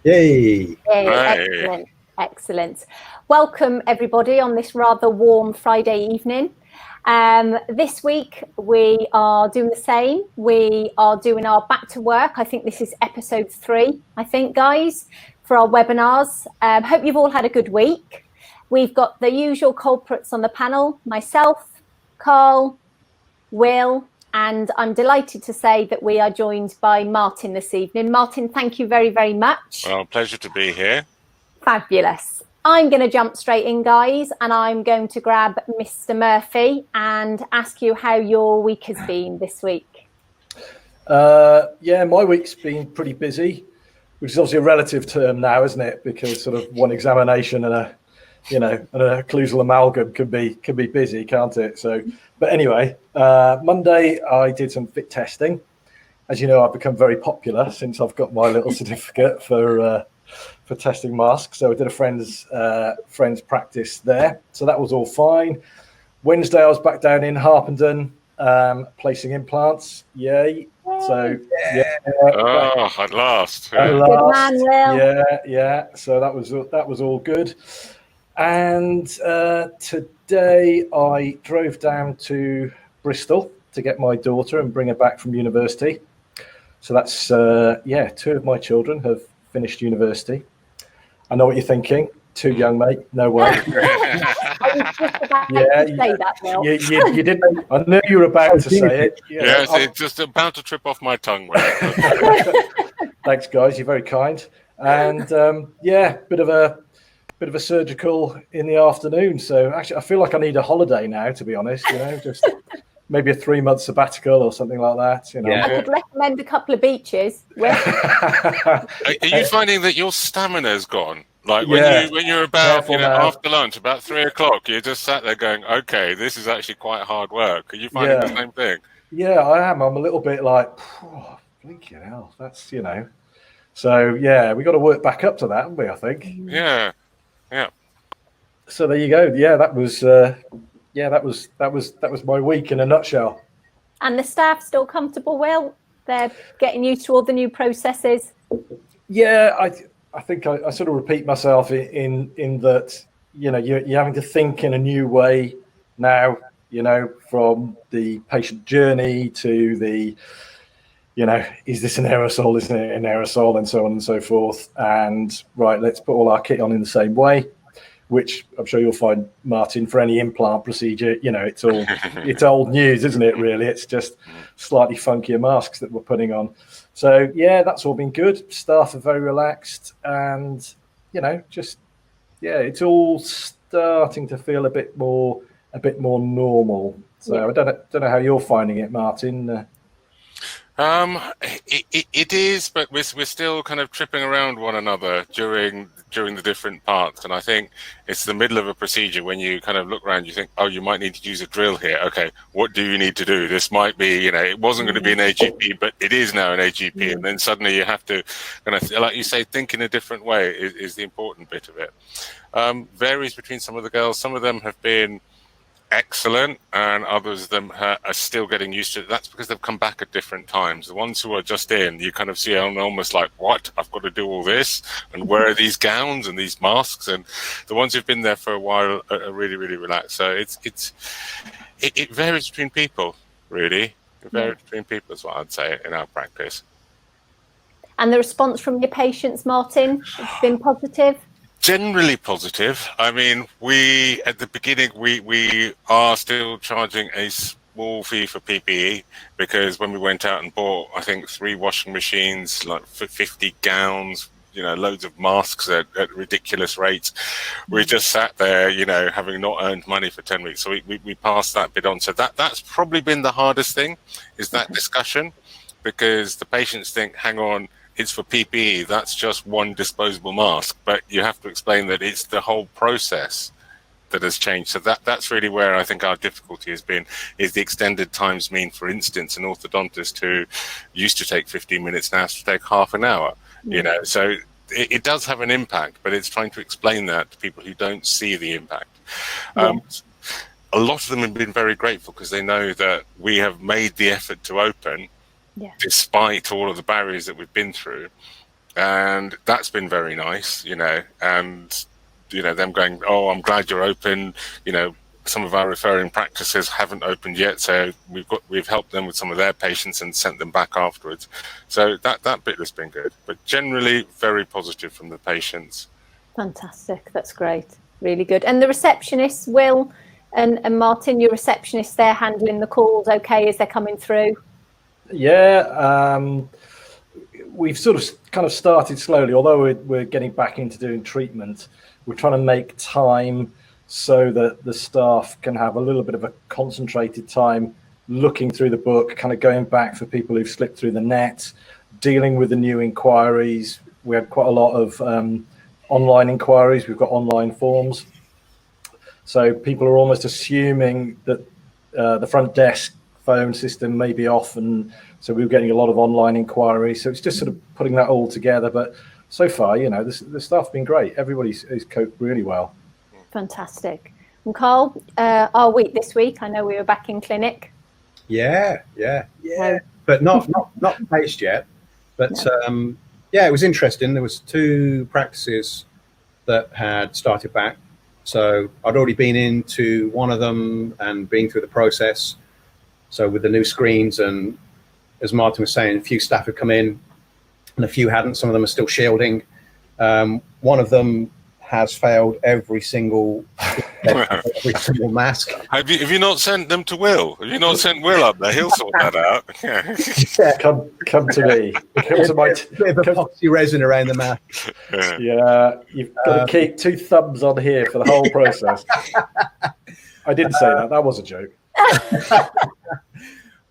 Yay! Yay, Right. excellent. Welcome everybody on this rather warm Friday evening. This week we are doing the same. We are doing our back to work. I think this is episode 3, I think, guys, for our webinars. Hope you've all had a good week. We've got the usual culprits on the panel, myself, Carl, Will, and I'm delighted to say that we are joined by Martin this evening. Martin, thank you very, very much. Well, pleasure to be here. Fabulous. I'm going to jump straight in, guys, and I'm going to grab Mr. Murphy and ask you how your week has been this week. Yeah, my week's been pretty busy, which is obviously a relative term now, isn't it? Because sort of one examination and a occlusal amalgam can be busy, can't it? So, but anyway, Monday I did some fit testing. As you know, I've become very popular since I've got my little certificate for testing masks. So I did a friend's practice there. So that was all fine. Wednesday I was back down in Harpenden placing implants. Yay! So yeah. Oh, at last. At Good last. man, Will. Yeah. So that was all good. And today I drove down to Bristol to get my daughter and bring her back from university. So that's 2 of my children have finished university. I know what you're thinking. Too young, mate. No way. I was just about to say that, Will. You didn't. I knew you were about to say it. Yes, it's just about to trip off my tongue. Thanks, guys. You're very kind. And bit of a surgical in the afternoon. So actually, I feel like I need a holiday now, to be honest. Just maybe a 3-month sabbatical or something like that. I could recommend a couple of beaches. Are you finding that your stamina's gone? Like when you're about after lunch, about 3 o'clock, you're just sat there going, "Okay, this is actually quite hard work." Are you finding the same thing? Yeah, I am. I'm a little bit like, blinking hell. That's So yeah, we got to work back up to that, haven't we? I think. Yeah. So there you go. Yeah, that was my week in a nutshell. And the staff still comfortable, Will? They're getting used to all the new processes. Yeah, I think I sort of repeat myself in that, you're having to think in a new way now, from the patient journey to the, is this an aerosol, isn't it an aerosol, and so on and so forth. And right, let's put all our kit on in the same way, which I'm sure you'll find, Martin, for any implant procedure, it's all it's old news, isn't it, really? It's just slightly funkier masks that we're putting on. So yeah, that's all been good. Staff are very relaxed, and it's all starting to feel a bit more normal. So I don't know how you're finding it, Martin. It is, but we're still kind of tripping around one another during the different parts, and I think it's the middle of a procedure when you kind of look around, you think, oh, you might need to use a drill here. Okay, what do you need to do? This might be, it wasn't going to be an AGP, but it is now an AGP, and then suddenly you have to kind of, like you say, think in a different way is the important bit of it. Varies between some of the girls. Some of them have been excellent, and others of them are still getting used to it. That's because they've come back at different times. The ones who are just in, you kind of see almost like, what? I've got to do all this, and where are these gowns and these masks? And the ones who've been there for a while are really, really relaxed. So it varies between people, really. It varies between people is what I'd say in our practice. And the response from your patients, Martin, has been positive? Generally positive. I mean, at the beginning, we are still charging a small fee for PPE, because when we went out and bought, I think, 3 washing machines, like 50 gowns, loads of masks at ridiculous rates, we just sat there, having not earned money for 10 weeks. So we passed that bit on. So that's probably been the hardest thing, is that discussion, because the patients think, hang on, it's for PPE, that's just one disposable mask. But you have to explain that it's the whole process that has changed. So that's really where I think our difficulty has been, is the extended times mean, for instance, an orthodontist who used to take 15 minutes now has to take half an hour. So it does have an impact, but it's trying to explain that to people who don't see the impact. A lot of them have been very grateful, because they know that we have made the effort to open, despite all of the barriers that we've been through. and that's been very nice, and them going, oh, I'm glad you're open. Some of our referring practices haven't opened yet, so we've helped them with some of their patients and sent them back afterwards. So that bit has been good, but generally very positive from the patients. Fantastic, that's great, really good. And the receptionists, Will and Martin, your receptionists, they're handling the calls okay as they're coming through? Yeah, we've sort of kind of started slowly, although we're getting back into doing treatment. We're trying to make time so that the staff can have a little bit of a concentrated time looking through the book, kind of going back for people who've slipped through the net, dealing with the new inquiries. We had quite a lot of online inquiries. We've got online forms. So people are almost assuming that the front desk phone system may be off, and so we were getting a lot of online inquiries. So it's just sort of putting that all together. But so far, the staff's been great. Everybody's coped really well. Fantastic. And Carl, our week this week, I know we were back in clinic. Yeah. But not placed yet. But no. It was interesting. There was 2 practices that had started back. So I'd already been into one of them and been through the process. So with the new screens, and as Martin was saying, a few staff had come in and a few hadn't. Some of them are still shielding. One of them has failed every single mask. Have you not sent them to Will? Have you not sent Will up there? He'll sort that out. Yeah. Come to me. Come to my bit of epoxy resin around the mask. Yeah, you've got to keep 2 thumbs on here for the whole process. I didn't say that. That was a joke.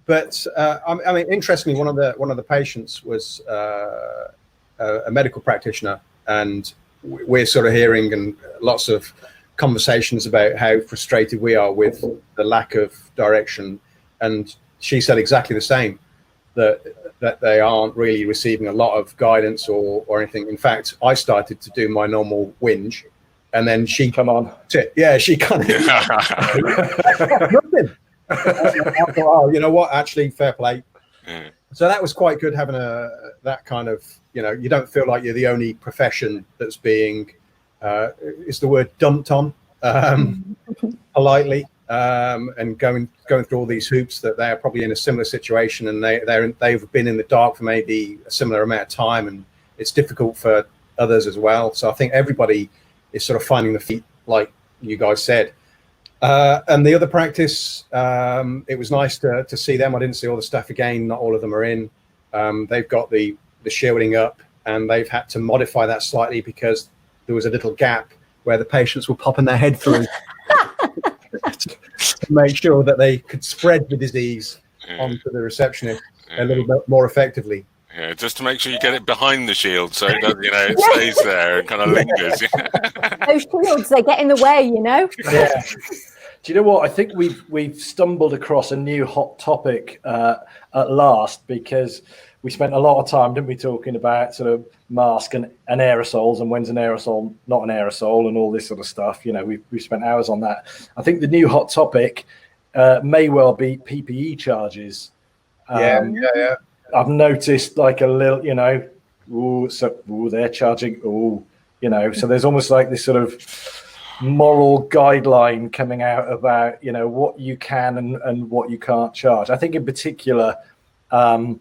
But I mean, interestingly, one of the patients was a medical practitioner, and we're sort of hearing and lots of conversations about how frustrated we are with the lack of direction. And she said exactly the same, that they aren't really receiving a lot of guidance or anything. In fact, I started to do my normal whinge, and then she come on. Yeah, she kind of nothing. I thought, oh, you know what? Actually, fair play. So that was quite good, having that kind of, you don't feel like you're the only profession that's being, is the word dumped on, politely, and going through all these hoops, that they're probably in a similar situation, and they've been in the dark for maybe a similar amount of time, and it's difficult for others as well. So I think everybody is sort of finding the feet, like you guys said. And the other practice, it was nice to see them. I didn't see all the staff again. Not all of them are in. They've got the shielding up, and they've had to modify that slightly because there was a little gap where the patients were popping their head through to make sure that they could spread the disease onto the receptionist a little bit more effectively. Yeah, just to make sure you get it behind the shield, so it stays there and kind of lingers. Those shields, they get in the way, Yeah. Do you know what? I think we've stumbled across a new hot topic at last, because we spent a lot of time, didn't we, talking about sort of mask and aerosols, and when's an aerosol not an aerosol, and all this sort of stuff. We've spent hours on that. I think the new hot topic may well be PPE charges. Yeah. I've noticed like a little, they're charging, so there's almost like this sort of moral guideline coming out about, what you can and what you can't charge. I think in particular, one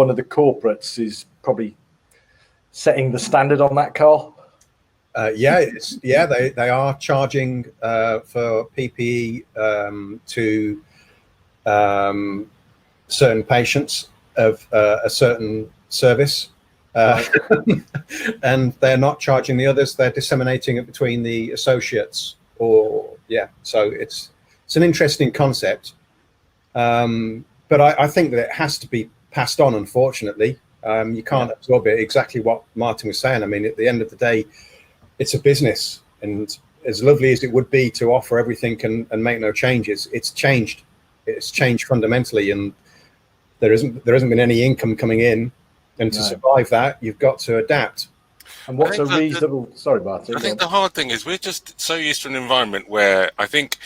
of the corporates is probably setting the standard on that, Carl. They are charging for PPE to certain patients of a certain service, and they're not charging the others. They're disseminating it between the associates, so it's an interesting concept, but I think that it has to be passed on, unfortunately. You can't absorb it. Exactly what Martin was saying. I mean, at the end of the day, it's a business, and as lovely as it would be to offer everything and make no changes, it's changed fundamentally, and there hasn't been any income coming in, and to survive that, you've got to adapt. And what's a reasonable? Sorry, Martin. I think the hard thing is we're just so used to an environment where I think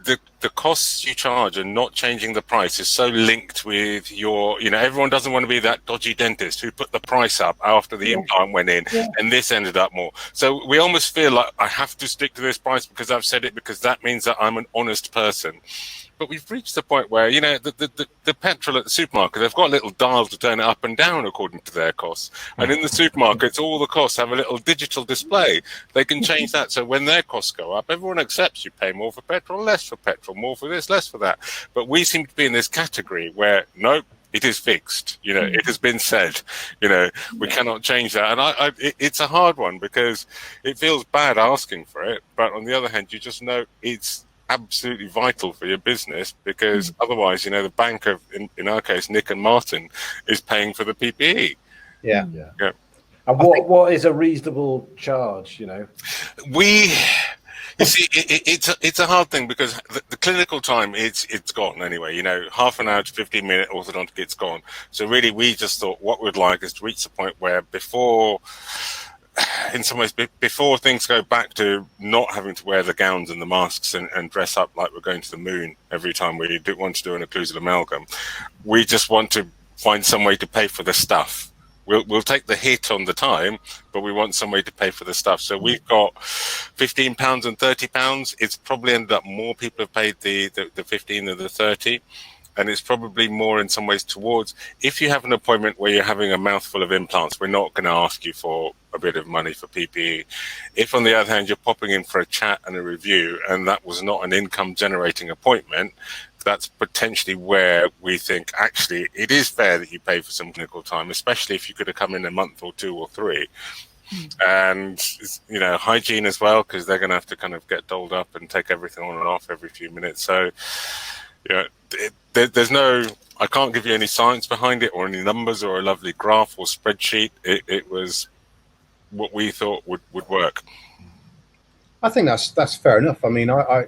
the costs you charge and not changing the price is so linked with your, everyone doesn't want to be that dodgy dentist who put the price up after the implant went in and this ended up more. So we almost feel like I have to stick to this price because I've said it, because that means that I'm an honest person. But we've reached the point where, the petrol at the supermarket, they've got a little dial to turn it up and down according to their costs. And in the supermarkets, all the costs have a little digital display. They can change that. So when their costs go up, everyone accepts you pay more for petrol, less for petrol, more for this, less for that. But we seem to be in this category where, nope, it is fixed. It has been said. We cannot change that. And it's a hard one because it feels bad asking for it. But on the other hand, you just know it's absolutely vital for your business, because otherwise, the bank of, in our case, Nick and Martin, is paying for the PPE. Yeah. And what is a reasonable charge? You see, it's a hard thing because the clinical time, it's gone anyway. Half an hour to 15-minute orthodontic, it's gone. So really, we just thought what we'd like is to reach the point where in some ways, before things go back to not having to wear the gowns and the masks and dress up like we're going to the moon every time we want to do an occlusal amalgam, we just want to find some way to pay for the stuff. We'll take the hit on the time, but we want some way to pay for the stuff. So we've got £15 and £30. It's probably ended up more people have paid the 15 than the 30. And it's probably more in some ways towards, if you have an appointment where you're having a mouthful of implants, we're not going to ask you for a bit of money for PPE. If, on the other hand, you're popping in for a chat and a review, and that was not an income-generating appointment, that's potentially where we think, actually, it is fair that you pay for some clinical time, especially if you could have come in a month or 2 or 3. And, hygiene as well, because they're going to have to kind of get dolled up and take everything on and off every few minutes. So, there's no, I can't give you any science behind it or any numbers or a lovely graph or spreadsheet. It was what we thought would work. I think that's fair enough. I mean, I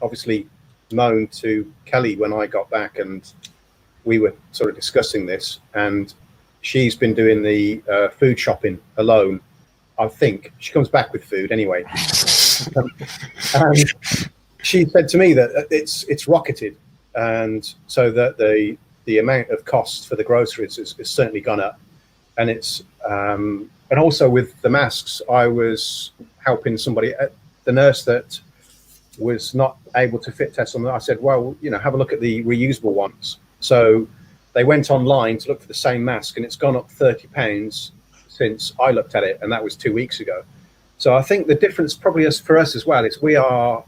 obviously moaned to Kelly when I got back, and we were sort of discussing this, and she's been doing the food shopping alone. I think she comes back with food anyway. And she said to me that it's rocketed, and so that the amount of costs for the groceries is certainly gone up, and it's and also with the masks, I was helping somebody, the nurse that was not able to fit test on them. I said, well, have a look at the reusable ones. So they went online to look for the same mask, and it's gone up £30 since I looked at it, and that was 2 weeks ago. So I think the difference probably is for us as well is we are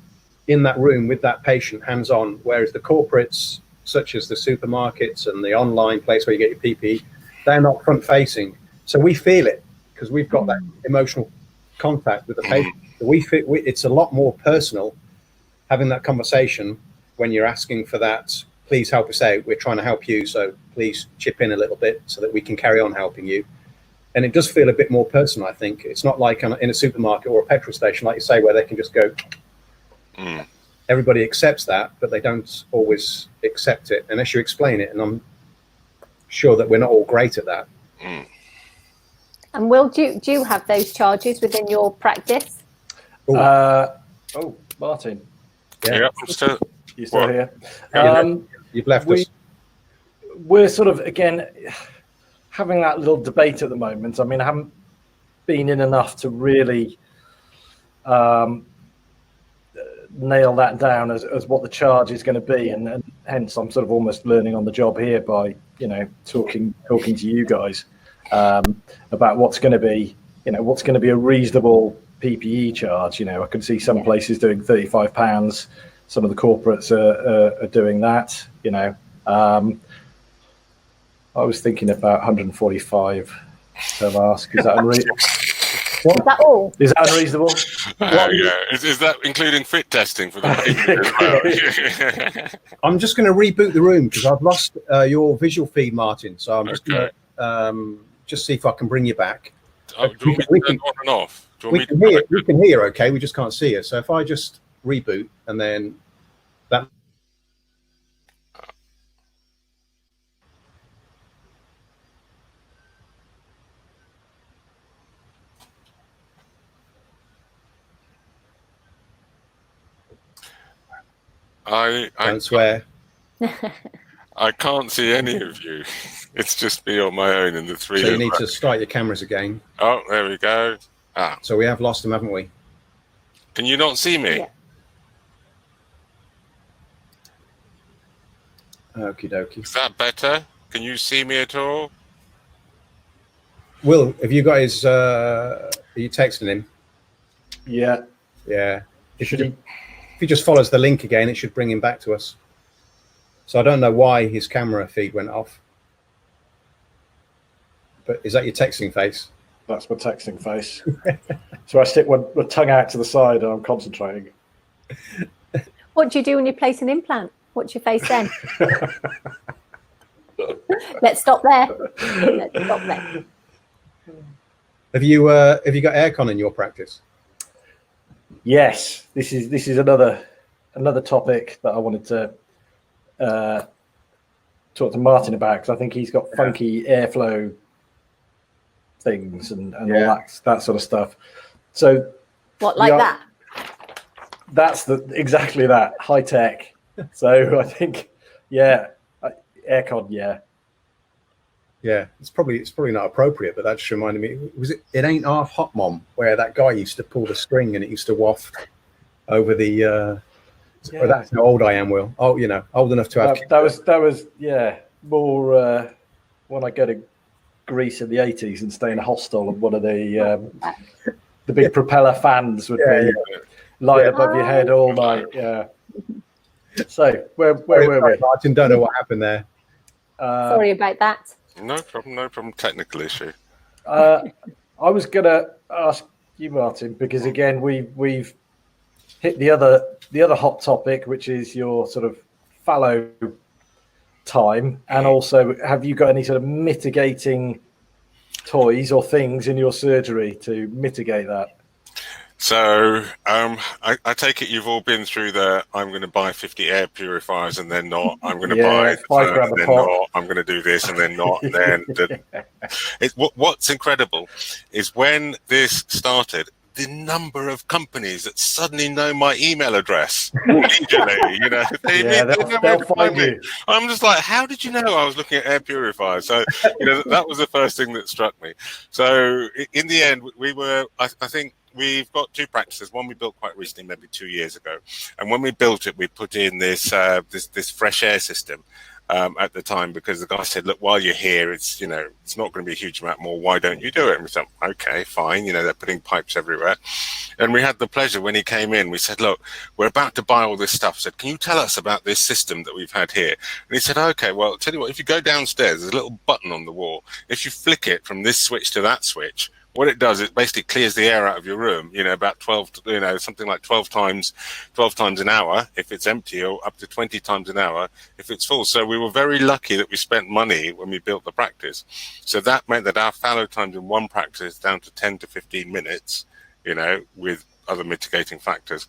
in that room with that patient hands-on, whereas the corporates, such as the supermarkets and the online place where you get your PPE, they're not front-facing. So we feel it because we've got that emotional contact with the patient. So it's a lot more personal having that conversation when you're asking for that, please help us out, we're trying to help you, so please chip in a little bit so that we can carry on helping you. And it does feel a bit more personal, I think. It's not like in a supermarket or a petrol station, like you say, where they can just go. Everybody accepts that, but they don't always accept it unless you explain it. And I'm sure that we're not all great at that. And Will, do you have those charges within your practice? Martin. Yeah, I'm still. You're still here. You've left us. We're sort of, again, having that little debate at the moment. I mean, I haven't been in enough to really nail that down as what the charge is going to be, and hence I'm sort of almost learning on the job here by talking to you guys about what's going to be a reasonable PPE charge. I can see some places doing £35. Some of the corporates are doing that. I was thinking about 145 per mask. Is that unreasonable? Is that all? Is that unreasonable? Yeah. Is that including fit testing for the I'm just going to reboot the room because I've lost your visual feed, Martin. So I'm just going to just see if I can bring you back. Do you want me to turn on and off? We can hear okay, we just can't see you. So if I just reboot and then that. Don't swear. I can't see any of you. It's just me on my own and the three. So you need to start your cameras again. Oh, there we go. So we have lost them, haven't we? Can you not see me? Yeah. Okie dokie. Is that better? Can you see me at all? Will, have you got his? Are you texting him? Yeah. Yeah. If he just follows the link again, it should bring him back to us. So I don't know why his camera feed went off. But is that your texting face? That's my texting face. So I stick my tongue out to the side and I'm concentrating. What do you do when you place an implant? What's your face then? Let's stop there. Let's stop there. Have you got aircon in your practice? Yes, this is another topic that I wanted to talk to Martin about, because I think he's got funky airflow things and all that sort of stuff. So what, like that? That's exactly that, high tech. So I think, aircon, Yeah, it's probably not appropriate, but that just reminded me. It Ain't Half Hot, Mom, where that guy used to pull the string and it used to waft over the. Well, that's how old I am, Will. Oh, old enough to have. That was more when I go to Greece in the 80s and stay in a hostel, and one of the big propeller fans would be lying above your head all night. Yeah. So where were we? Martin, don't know what happened there. Sorry about that. No problem. Technical issue. I was gonna ask you, Martin, because again we've hit the other hot topic, which is your sort of fallow time, and also have you got any sort of mitigating toys or things in your surgery to mitigate that? So I take it you've all been through I'm going to buy 50 air purifiers and then not. I'm going to buy and then not. I'm going to do this and then not. And then what's incredible is when this started, the number of companies that suddenly know my email address. Immediately, they'll find me. I'm just like, how did you know I was looking at air purifiers? So that was the first thing that struck me. So in the end, we were. I think. We've got two practices. One we built quite recently, maybe 2 years ago. And when we built it, we put in this fresh air system at the time, because the guy said, look, while you're here, it's not going to be a huge amount more. Why don't you do it? And we said, okay, fine. They're putting pipes everywhere. And we had the pleasure when he came in, we said, look, we're about to buy all this stuff. I said, can you tell us about this system that we've had here? And he said, okay, well, I'll tell you what, if you go downstairs, there's a little button on the wall. If you flick it from this switch to that switch, what it does, it basically clears the air out of your room, about 12, something like 12 times an hour if it's empty, or up to 20 times an hour if it's full. So we were very lucky that we spent money when we built the practice. So that meant that our fallow times in one practice is down to 10 to 15 minutes, with other mitigating factors.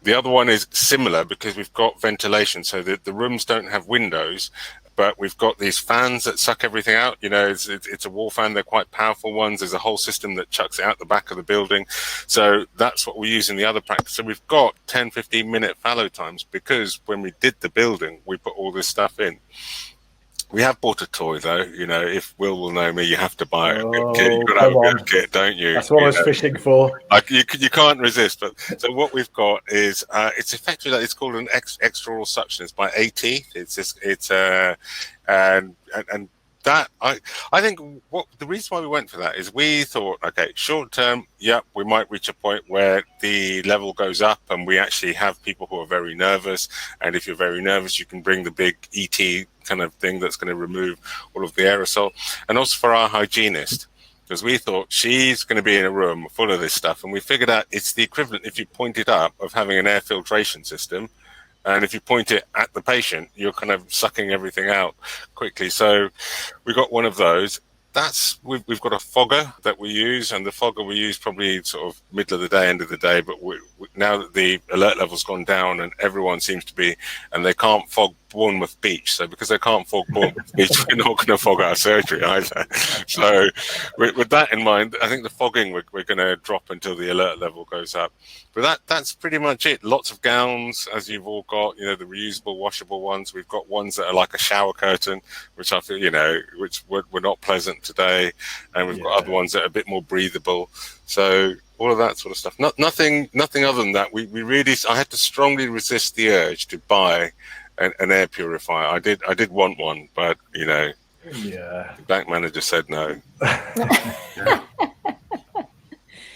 The other one is similar because we've got ventilation, so that the rooms don't have windows, but we've got these fans that suck everything out. It's a wall fan. They're quite powerful ones. There's a whole system that chucks it out the back of the building. So that's what we use in the other practice. So we've got 10, 15 minute fallow times because when we did the building, we put all this stuff in. We have bought a toy, though. If will know me, you have to buy a good kit. You've got to have a good kit, don't you? That's what I was fishing for. You can't resist. But so what we've got is it's effectively it's called an extraoral suction. It's by AT. And that I think what the reason why we went for that is we thought, okay, short term, we might reach a point where the level goes up and we actually have people who are very nervous. And if you're very nervous, you can bring the big ET kind of thing that's going to remove all of the aerosol. And also for our hygienist, because we thought she's going to be in a room full of this stuff. And we figured out it's the equivalent, if you point it up, of having an air filtration system. And if you point it at the patient, you're kind of sucking everything out quickly. So we got one of those. We've got a fogger that we use, and the fogger we use probably sort of middle of the day, end of the day. But now that the alert level's gone down and everyone seems to be, and they can't fog Bournemouth Beach. So because they can't fog Bournemouth Beach, we're not going to fog our surgery either. So with that in mind, I think the fogging we're going to drop until the alert level goes up. But that's pretty much it. Lots of gowns, as you've all got, the reusable, washable ones. We've got ones that are like a shower curtain, which I feel, which were not pleasant today. And we've got other ones that are a bit more breathable. So all of that sort of stuff. Nothing other than that. I had to strongly resist the urge to buy an air purifier. I did want one, but the bank manager said no.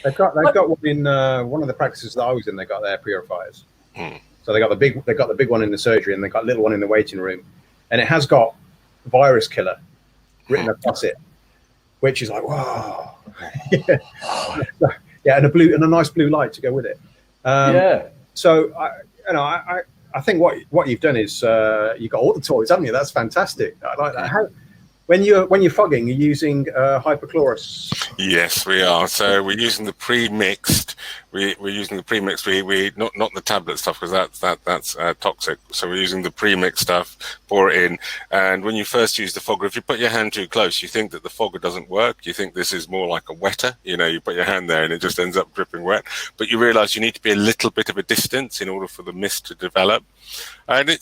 They've got one in one of the practices that I was in. They got air purifiers. So they got the big one in the surgery, and they got a little one in the waiting room, and it has got virus killer written across it, which is like, wow. Yeah, and a nice blue light to go with it. So I think what you've done is you've got all the toys, haven't you? That's fantastic. I like that. When you're fogging, you're using hypochlorous. Yes, we are. So we're using the pre-mixed. We're using the pre-mixed. We not the tablet stuff, because that's toxic. So we're using the pre-mixed stuff. Pour it in, and when you first use the fogger, if you put your hand too close, you think that the fogger doesn't work. You think this is more like a wetter. You put your hand there and it just ends up dripping wet. But you realise you need to be a little bit of a distance in order for the mist to develop, and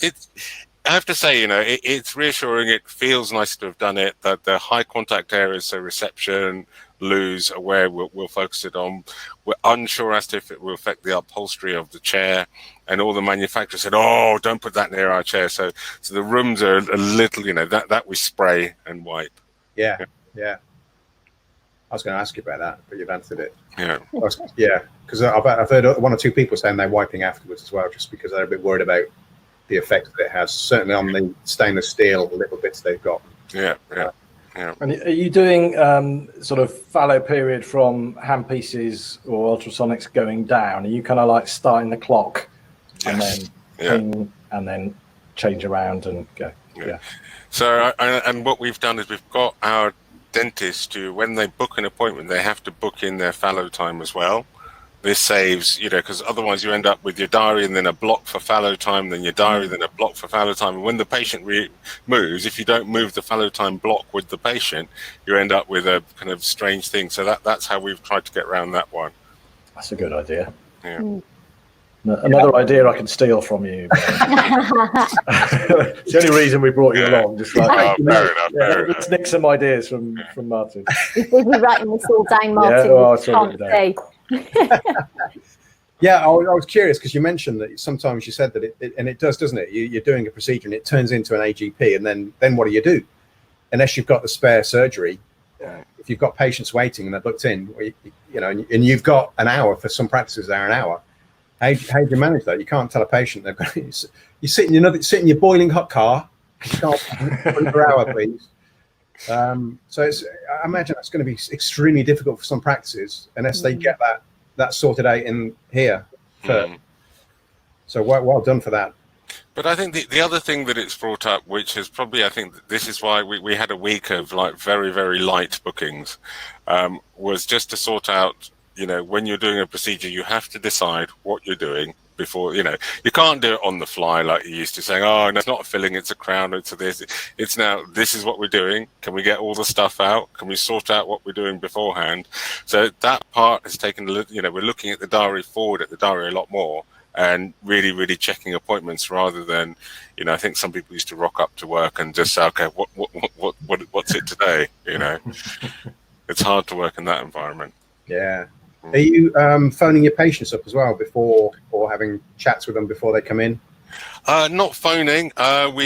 I have to say, it's reassuring. It feels nice to have done it. That the high contact areas, so reception, loos, are where we'll focus it on. We're unsure as to if it will affect the upholstery of the chair. And all the manufacturers said, "Oh, don't put that near our chair." So the rooms are a little, that we spray and wipe. Yeah. I was going to ask you about that, but you've answered it. Yeah. Because I've heard one or two people saying they're wiping afterwards as well, just because they're a bit worried about the effect that it has, certainly on the stainless steel little bits they've got. Yeah. And are you doing sort of fallow period from handpieces or ultrasonics going down? Are you kind of like starting the clock and then ping and then change around and go? Yeah. So and what we've done is we've got our dentists to, when they book an appointment, they have to book in their fallow time as well. This saves, because otherwise you end up with your diary and then a block for fallow time, then your diary, then a block for fallow time. And when the patient moves, if you don't move the fallow time block with the patient, you end up with a kind of strange thing. So that's how we've tried to get around that one. That's a good idea. Yeah. Another idea I can steal from you. It's the only reason we brought you along. Just like, fair enough. Let's nick some ideas from Martin. We'll be writing this all down, Martin. Yeah, I was curious because you mentioned that sometimes you said that it does, doesn't it? You're doing a procedure and it turns into an AGP, and then what do you do? Unless you've got the spare surgery, if you've got patients waiting and they're booked in, and you've got an hour, for some practices they're an hour. How do you manage that? You can't tell a patient they've got. You sit in your boiling hot car. You can't put per hour, please. So I imagine that's going to be extremely difficult for some practices unless they get that sorted out in here first. So well done for that. But I think the other thing that it's brought up, which is probably, I think this is why we had a week of like very, very light bookings, was just to sort out, when you're doing a procedure, you have to decide what you're doing before, you can't do it on the fly like you used to, saying, oh, no, it's not a filling, it's a crown, it's a this. It's now, this is what we're doing. Can we get all the stuff out? Can we sort out what we're doing beforehand? So that part has taken, we're looking at the diary, forward at the diary a lot more, and really, really checking appointments rather than, I think some people used to rock up to work and just say, okay, what's it today? It's hard to work in that environment. Yeah. Are you phoning your patients up as well before, or having chats with them before they come in? Not phoning. We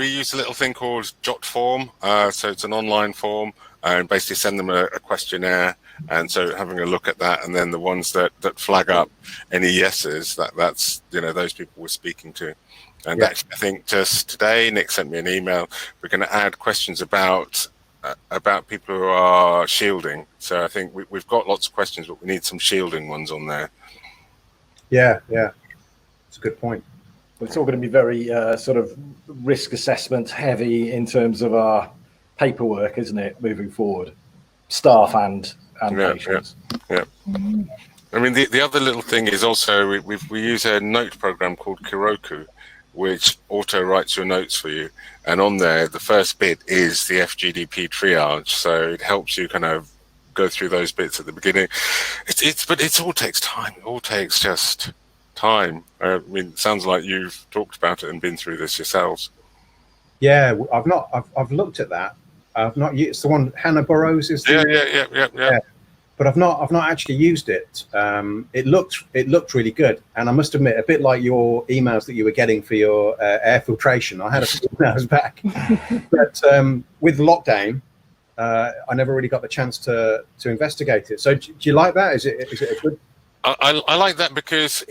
use a little thing called Jot Form. So it's an online form, and basically send them a questionnaire. And so having a look at that, and then the ones that flag up any yeses, that's those people we're speaking to. And actually, I think just today, Nick sent me an email. We're going to add questions about people who are shielding. So I think we've got lots of questions, but we need some shielding ones on there. Yeah, it's a good point. It's all going to be very sort of risk assessment heavy in terms of our paperwork, isn't it, moving forward? Staff and patients. Yeah. I mean, the other little thing is also we use a note program called Kiroku, which auto writes your notes for you. And on there, the first bit is the FGDP triage. So it helps you kind of go through those bits at the beginning. But it all takes time. It all takes just time. I mean, it sounds like you've talked about it and been through this yourselves. Yeah, I've looked at that. I've not used. It's the one Hannah Burrows is. Yeah. But I've not actually used it. It looked really good, and I must admit, a bit like your emails that you were getting for your air filtration. I had a few emails back, but with lockdown, I never really got the chance to investigate it. So do you like that? Is it a good? I like that because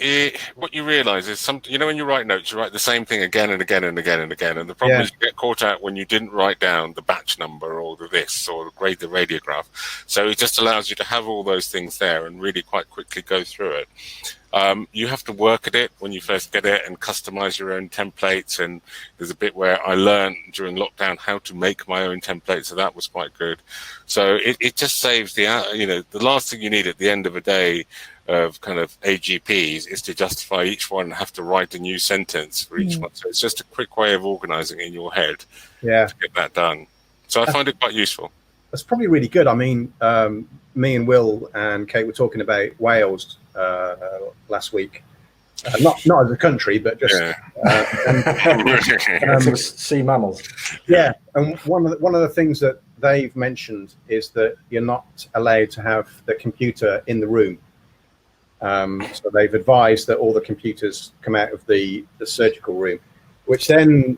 what you realise is when you write notes, you write the same thing again and again and again and again. And the problem is you get caught out when you didn't write down the batch number or or grade the radiograph. So it just allows you to have all those things there and really quite quickly go through it. You have to work at it when you first get it and customize your own templates. And there's a bit where I learned during lockdown how to make my own templates. So that was quite good. So it just saves the last thing you need at the end of a day of kind of AGPs is to justify each one and have to write a new sentence for each one. So it's just a quick way of organizing in your head to get that done. So I find it quite useful. That's probably really good. I mean, me and Will and Kate were talking about Wales last week. Not as a country, but just sea mammals. Yeah, and one of the things that they've mentioned is that you're not allowed to have the computer in the room. So they've advised that all the computers come out of the surgical room, which then,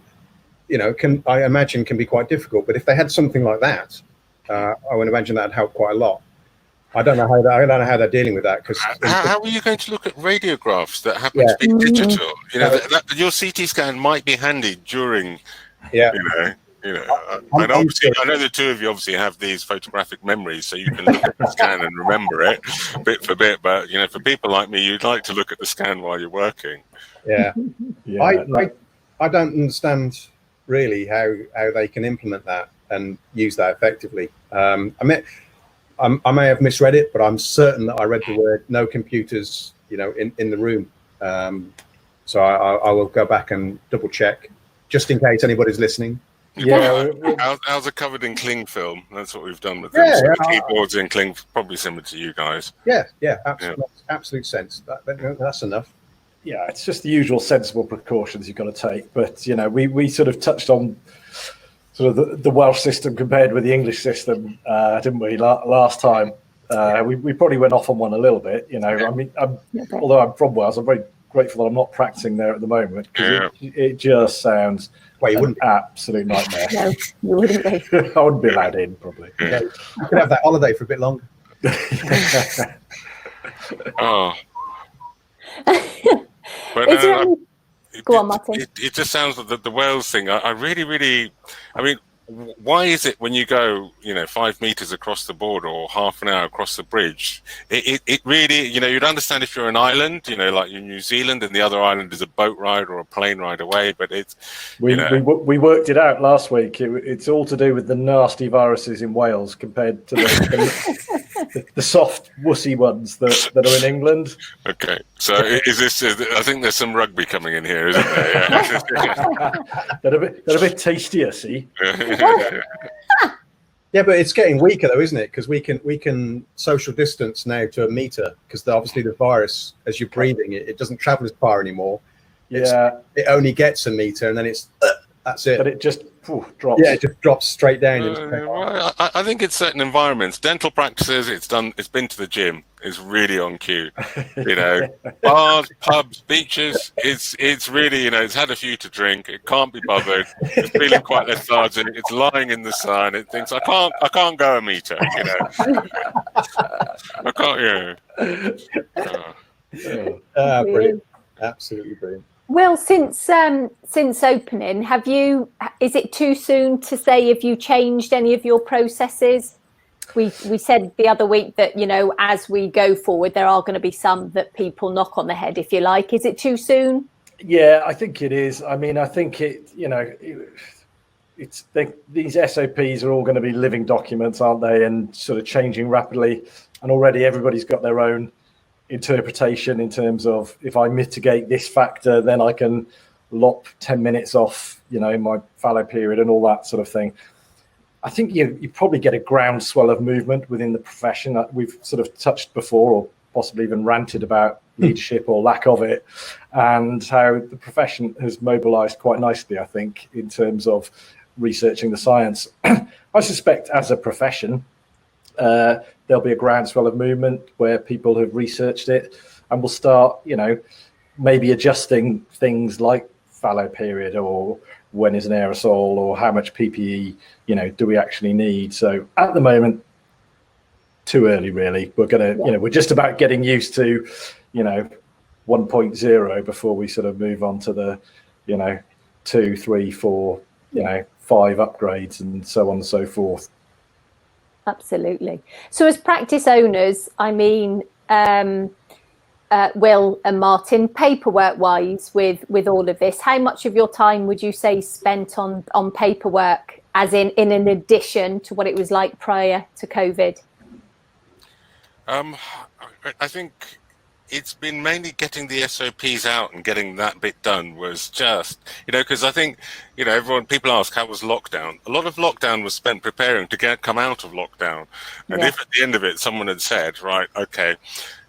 I imagine can be quite difficult. But if they had something like that, I would imagine that'd help quite a lot. I don't know how they're dealing with that. Because how are you going to look at radiographs that happen to be digital? Your CT scan might be handy during. Yeah. I know the two of you obviously have these photographic memories, so you can look at the scan and remember it bit for bit. But for people like me, you'd like to look at the scan while you're working. Yeah, I don't understand really how they can implement that and use that effectively. I may have misread it, but I'm certain that I read the word "no computers," in the room. So I will go back and double check, just in case anybody's listening. Yeah, ours are covered in cling film. That's what we've done with them. So the keyboards in cling, probably similar to you guys. Absolute sense. That's enough. Yeah, it's just the usual sensible precautions you've got to take. But we sort of touched on sort of the Welsh system compared with the English system, didn't we? Last time, we probably went off on one a little bit. I mean, although I'm from Wales, I'm very grateful that I'm not practicing there at the moment because it just sounds. Well, you wouldn't be. Absolute nightmare. No, you wouldn't be. I wouldn't be allowed in, probably. Yeah. You could have that holiday for a bit longer. Oh. But, go on, Martin. It just sounds like the Wales thing. I really, I mean, why is it when you go, 5 meters across the border or half an hour across the bridge, it really, you'd understand if you're an island, like in New Zealand and the other island is a boat ride or a plane ride away, but it's, we worked it out last week. It's all to do with the nasty viruses in Wales compared to the soft, wussy ones that are in England. Okay, so I think there's some rugby coming in here, isn't there? Yeah. They're a bit tastier, see? Yeah, but it's getting weaker though, isn't it? Because we can social distance now to a meter because obviously the virus, as you're breathing, it doesn't travel as far anymore. It only gets a meter, and then that's it. But it just drops. Yeah, it just drops straight down. I think it's certain environments, dental practices. It's been to the gym. It's really on cue. Bars, pubs, beaches. It's really it's had a few to drink. It can't be bothered. It's feeling quite lethargic. It's lying in the sun. It thinks I can't go a meter. I can't. Brilliant. Absolutely brilliant. Well, since opening, is it too soon to say if you changed any of your processes? We said the other week that, as we go forward, there are going to be some that people knock on the head, if you like. Is it too soon? Yeah, I think it is. I mean, I think these SOPs are all going to be living documents, aren't they? And sort of changing rapidly. And already everybody's got their own interpretation in terms of if I mitigate this factor, then I can lop 10 minutes off, in my fallow period and all that sort of thing. I think you probably get a groundswell of movement within the profession that we've sort of touched before, or possibly even ranted about leadership or lack of it, and how the profession has mobilized quite nicely, I think, in terms of researching the science. I suspect as a profession, there'll be a groundswell of movement where people have researched it and will start, maybe adjusting things like fallow period, or when is an aerosol, or how much PPE, do we actually need? So at the moment, too early, really. We're going to, we're just about getting used to, 1.0 before we sort of move on to the, 2, 3, 4, 5 upgrades and so on and so forth. Absolutely. So as practice owners, I mean, Will and Martin, paperwork wise with all of this, how much of your time would you say spent on paperwork, as in an addition to what it was like prior to COVID? I think it's been mainly getting the SOPs out and getting that bit done was just, because I think, people ask, how was lockdown? A lot of lockdown was spent preparing to come out of lockdown. And if at the end of it, someone had said, right, okay,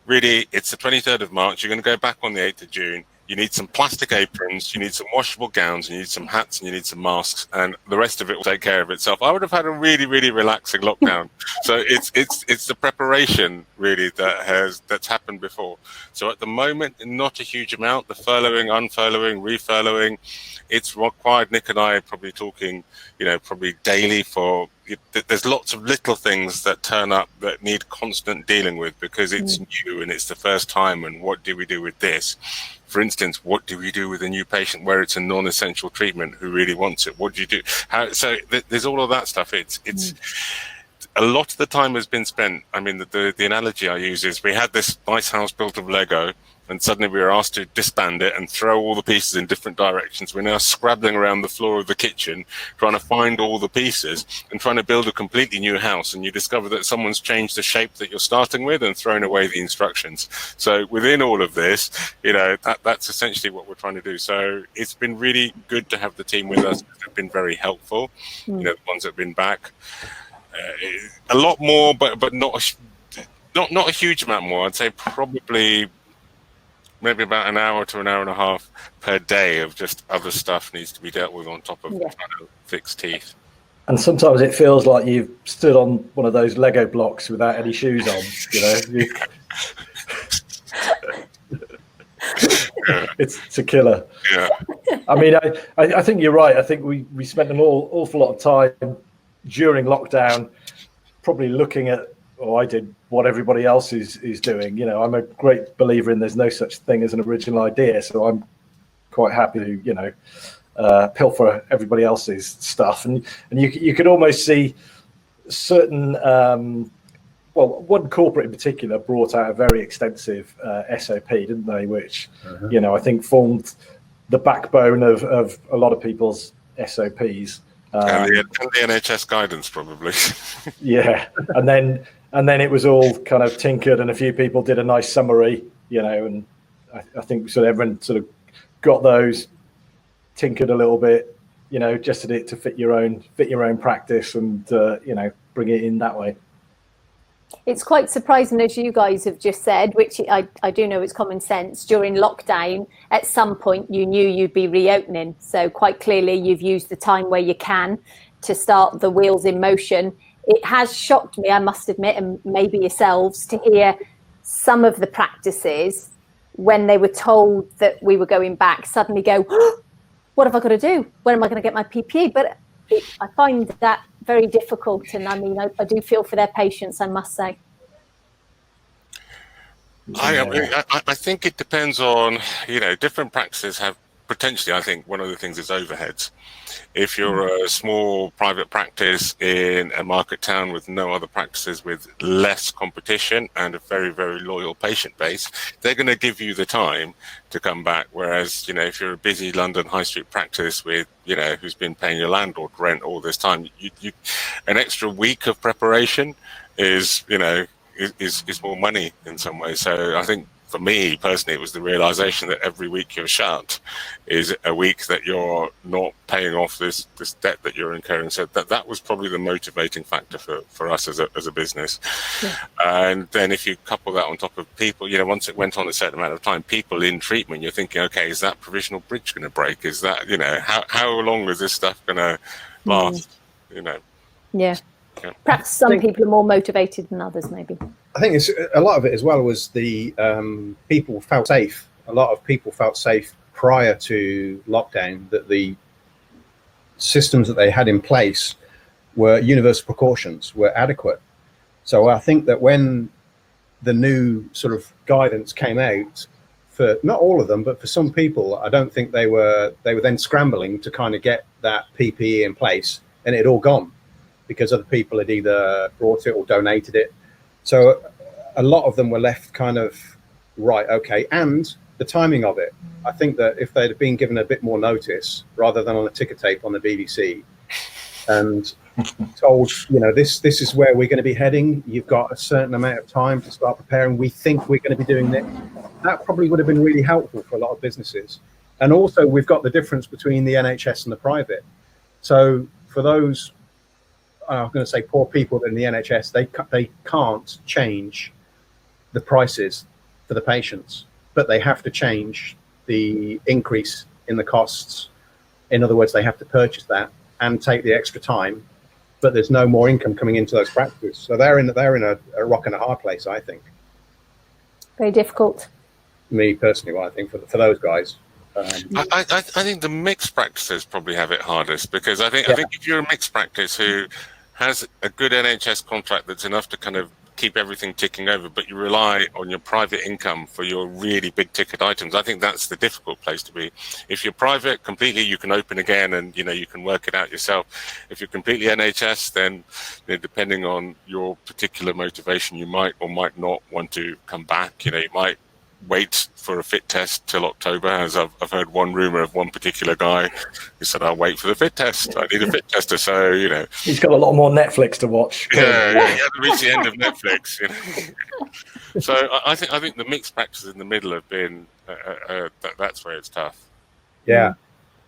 really, it's the 23rd of March, you're going to go back on the 8th of June, you need some plastic aprons, you need some washable gowns, you need some hats, and you need some masks, and the rest of it will take care of itself. I would have had a really, really relaxing lockdown. So it's the preparation really that's happened before. So at the moment, not a huge amount. The furloughing, unfurloughing, refurloughing, it's required Nick and I are probably talking, probably daily for. There's lots of little things that turn up that need constant dealing with because it's new and it's the first time. And what do we do with this? For instance, what do we do with a new patient where it's a non-essential treatment who really wants it? What do you do? So there's all of that stuff. It's a lot of the time has been spent. I mean, the analogy I use is we had this nice house built of Lego, and suddenly we were asked to disband it and throw all the pieces in different directions. We're now scrabbling around the floor of the kitchen, trying to find all the pieces and trying to build a completely new house. And you discover that someone's changed the shape that you're starting with and thrown away the instructions. So within all of this, that's essentially what we're trying to do. So it's been really good to have the team with us. They've been very helpful. The ones that have been back. A lot more, but not a huge amount more. I'd say probably maybe about an hour to an hour and a half per day of just other stuff needs to be dealt with on top of trying to fix teeth. And sometimes it feels like you've stood on one of those Lego blocks without any shoes on. It's a killer. Yeah. I mean, I think you're right. I think we spent an awful lot of time during lockdown probably looking at, I did what everybody else is doing. I'm a great believer in there's no such thing as an original idea, so I'm quite happy to pilfer everybody else's stuff, and you could almost see certain one corporate in particular brought out a very extensive SOP, didn't they, which I think formed the backbone of a lot of people's SOPs. And the NHS guidance, probably. Yeah, and then it was all kind of tinkered, and a few people did a nice summary, and I think so everyone sort of got those tinkered a little bit, adjusted it to fit your own practice, and bring it in that way. It's quite surprising, as you guys have just said, which I do know it's common sense. During lockdown, at some point, you knew you'd be reopening. So quite clearly, you've used the time where you can to start the wheels in motion. It has shocked me, I must admit, and maybe yourselves, to hear some of the practices when they were told that we were going back suddenly go, what have I got to do? When am I going to get my PPE? But I find that very difficult, and I mean, I do feel for their patients, I must say. I think it depends on, different practices have potentially, I think one of the things is overheads. If you're a small private practice in a market town with no other practices, with less competition and a very, very loyal patient base, they're going to give you the time to come back. Whereas, if you're a busy London high street practice with, who's been paying your landlord rent all this time, you an extra week of preparation is more money in some ways. So I think for me personally, it was the realization that every week you're shut is a week that you're not paying off this debt that you're incurring. So that was probably the motivating factor for us as a business. Yeah. And then if you couple that on top of people, once it went on a certain amount of time, people in treatment, you're thinking, okay, is that provisional bridge going to break? Is that, how long is this stuff going to last? Yeah. Perhaps some people are more motivated than others, maybe. I think it's a lot of it as well was the people felt safe. A lot of people felt safe prior to lockdown that the systems that they had in place were universal precautions, were adequate. So I think that when the new sort of guidance came out, for not all of them, but for some people, I don't think they were then scrambling to kind of get that PPE in place, and it had all gone because other people had either brought it or donated it. So a lot of them were left kind of, right, okay. And the timing of it, I think that if they'd been given a bit more notice rather than on a ticker tape on the BBC and told, this is where we're going to be heading, you've got a certain amount of time to start preparing, we think we're going to be doing this, that probably would have been really helpful for a lot of businesses. And also we've got the difference between the NHS and the private. So for those, I'm going to say poor people in the NHS, they can't change the prices for the patients, but they have to change the increase in the costs. In other words, they have to purchase that and take the extra time, but there's no more income coming into those practices. So they're in a rock and a hard place, I think. Very difficult. Me personally, I think for those guys. I think the mixed practices probably have it hardest, because I think if you're a mixed practice who has a good NHS contract that's enough to kind of keep everything ticking over, but you rely on your private income for your really big ticket items, I think that's the difficult place to be. If you're private completely, you can open again and you can work it out yourself. If you're completely NHS, then depending on your particular motivation, you might or might not want to come back. You might wait for a fit test till October, as I've heard one rumor of one particular guy who said, I'll wait for the fit test, I need a fit tester. So he's got a lot more Netflix to watch. He hasn't reached the end of Netflix. So I think the mixed practices in the middle have been that's where it's tough.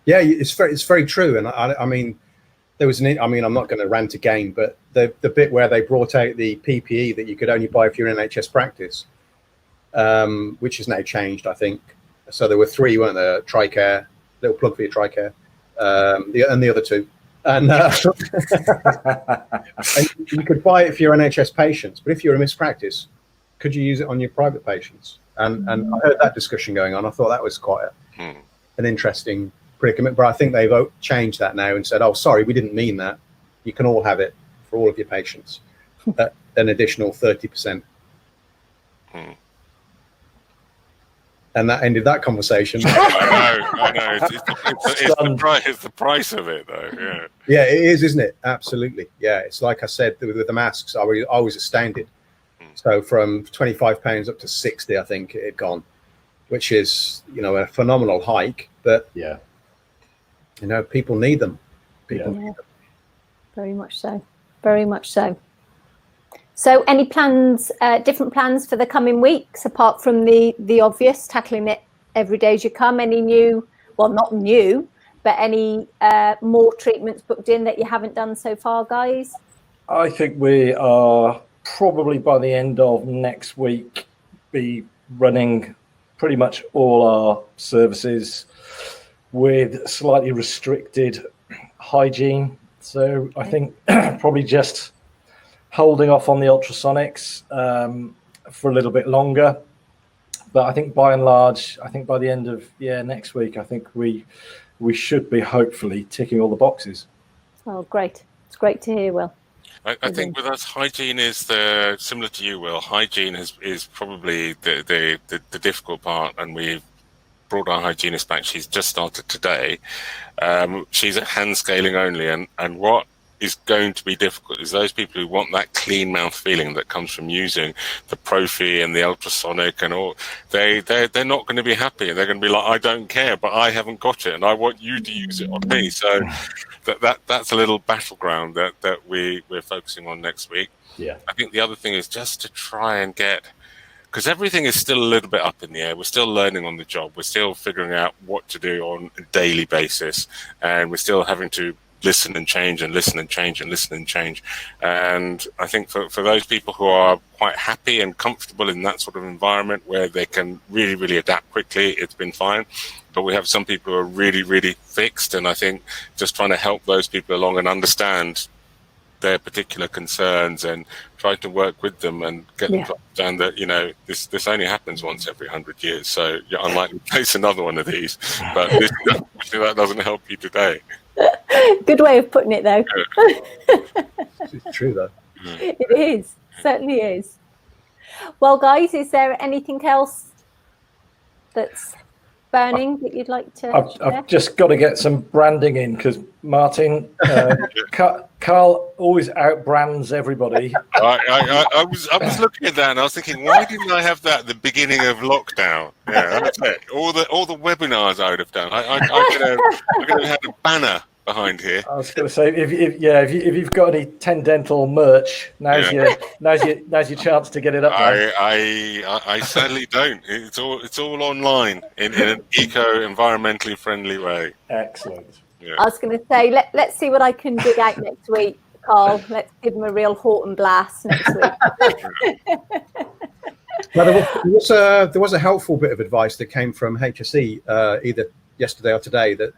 It's very true. And I mean there was I'm not going to rant again, but the bit where they brought out the PPE that you could only buy if you're in NHS practice, which has now changed, I think. So there were 3, weren't there? TRICARE, little plug for your TRICARE, and the other 2. And, and you could buy it for your NHS patients, but if you're a mixed practice, could you use it on your private patients? And I heard that discussion going on. I thought that was quite an interesting predicament, but I think they've changed that now and said, oh, sorry, we didn't mean that. You can all have it for all of your patients at an additional 30%. And that ended that conversation. I know. It's the price of it, though. Yeah, it is, isn't it? Absolutely. Yeah, it's like I said with the masks. I was astounded. So from £25 up to 60, I think it had gone, which is a phenomenal hike. But people need them. People need them. Very much so. Very much so. So any plans, different plans for the coming weeks, apart from the obvious, tackling it every day as you come? Any new, well, not new, but any more treatments booked in that you haven't done so far, guys? I think we are probably by the end of next week be running pretty much all our services with slightly restricted hygiene. So I think probably just holding off on the ultrasonics for a little bit longer. But I think by and large, I think by the end of next week, I think we should be hopefully ticking all the boxes. Oh, great. It's great to hear, Will. I think with us, hygiene is similar to you, Will. Hygiene is probably the difficult part, and we've brought our hygienist back. She's just started today. She's at hand scaling only, and what is going to be difficult is those people who want that clean mouth feeling that comes from using the Profi and the ultrasonic and all. They're not going to be happy. They're going to be like, I don't care, but I haven't got it, and I want you to use it on me. So that's a little battleground that we're focusing on next week. Yeah, I think the other thing is just to try and get because everything is still a little bit up in the air. We're still learning on the job. We're still figuring out what to do on a daily basis, and we're still having to listen and change and listen and change and listen and change. And I think for those people who are quite happy and comfortable in that sort of environment where they can really, really adapt quickly, it's been fine. But we have some people who are really, really fixed, and I think just trying to help those people along and understand their particular concerns and try to work with them and get them to understand that, you know, this only happens once every 100 years, so you're unlikely to face another one of these. But that doesn't help you today. Good way of putting it, though. It's true, though. It is, certainly is. Well, guys, is there anything else that's burning that you'd like to share? I've just got to get some branding in, because Martin, Carl always outbrands everybody. I was looking at that and I was thinking, why didn't I have that at the beginning of lockdown? Yeah, that's it. All the webinars I would have done. I could have had a banner behind here. I was going to say, if you've got any 10 Dental merch, now's your chance to get it up there. I sadly don't. It's all online in an environmentally friendly way. Excellent. Yeah. I was going to say, let's see what I can dig out next week, Carl. Let's give them a real Horton blast next week. Now, there was a helpful bit of advice that came from HSE either yesterday or today, that